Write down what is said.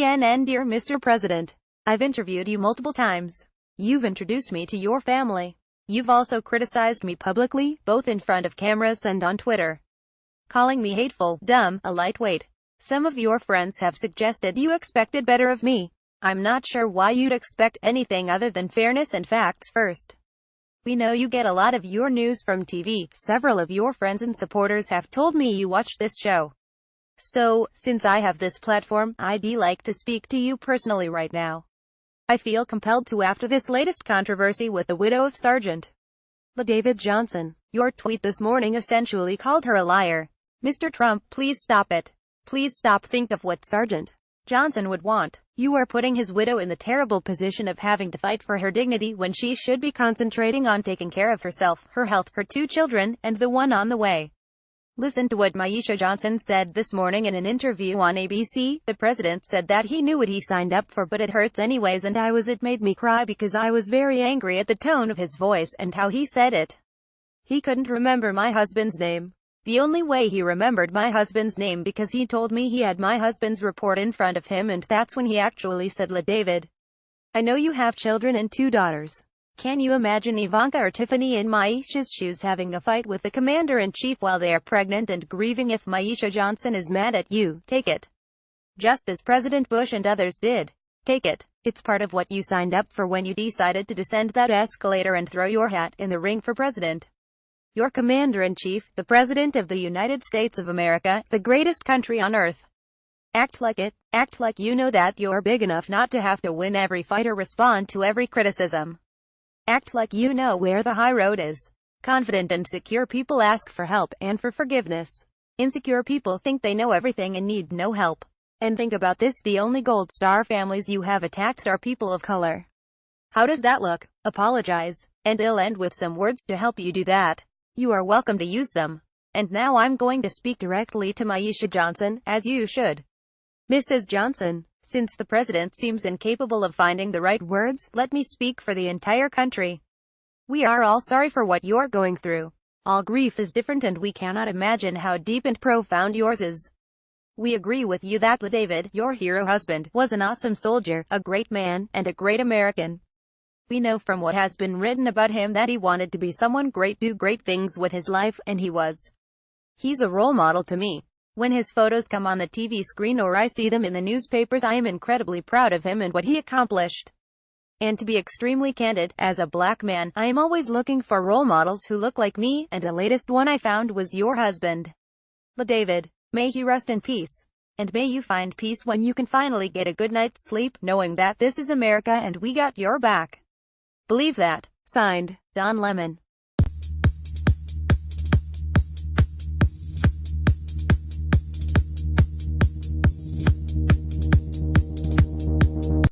CNN. Dear Mr. President, I've interviewed you multiple times. You've introduced me to your family. You've also criticized me publicly, both in front of cameras and on Twitter, calling me hateful, dumb, a lightweight. Some of your friends have suggested you expected better of me. I'm not sure why you'd expect anything other than fairness and facts first. We know you get a lot of your news from TV. Several of your friends and supporters have told me you watch this show. So, since I have this platform, I'd like to speak to you personally right now. I feel compelled to after this latest controversy with the widow of Sergeant LaDavid Johnson. Your tweet this morning essentially called her a liar. Mr. Trump, please stop it. Please stop. Think of what Sergeant Johnson would want. You are putting his widow in the terrible position of having to fight for her dignity when she should be concentrating on taking care of herself, her health, her 2 children, and the one on the way. Listen to what Myeshia Johnson said this morning in an interview on ABC. The president said that he knew what he signed up for, but it hurts anyways, and it made me cry because I was very angry at the tone of his voice and how he said it. He couldn't remember my husband's name. The only way he remembered my husband's name because he told me he had my husband's report in front of him, and that's when he actually said, LaDavid, I know you have children and 2 daughters. Can you imagine Ivanka or Tiffany in Myeshia's shoes having a fight with the commander-in-chief while they are pregnant and grieving? If Myeshia Johnson is mad at you, take it. Just as President Bush and others did. Take it. It's part of what you signed up for when you decided to descend that escalator and throw your hat in the ring for president. Your commander-in-chief, the President of the United States of America, the greatest country on earth. Act like it. Act like you know that you're big enough not to have to win every fight or respond to every criticism. Act like you know where the high road is. Confident and secure people ask for help and for forgiveness. Insecure people think they know everything and need no help. And think about this, the only Gold Star families you have attacked are people of color. How does that look? Apologize. And I'll end with some words to help you do that. You are welcome to use them. And now I'm going to speak directly to Myeshia Johnson, as you should. Mrs. Johnson, since the president seems incapable of finding the right words, let me speak for the entire country. We are all sorry for what you're going through. All grief is different and we cannot imagine how deep and profound yours is. We agree with you that LaDavid, your hero husband, was an awesome soldier, a great man, and a great American. We know from what has been written about him that he wanted to be someone great, do great things with his life, and he was. He's a role model to me. When his photos come on the TV screen or I see them in the newspapers, I am incredibly proud of him and what he accomplished. And to be extremely candid, as a black man, I am always looking for role models who look like me, and the latest one I found was your husband, LaDavid. May he rest in peace. And may you find peace when you can finally get a good night's sleep, knowing that this is America and we got your back. Believe that. Signed, Don Lemon.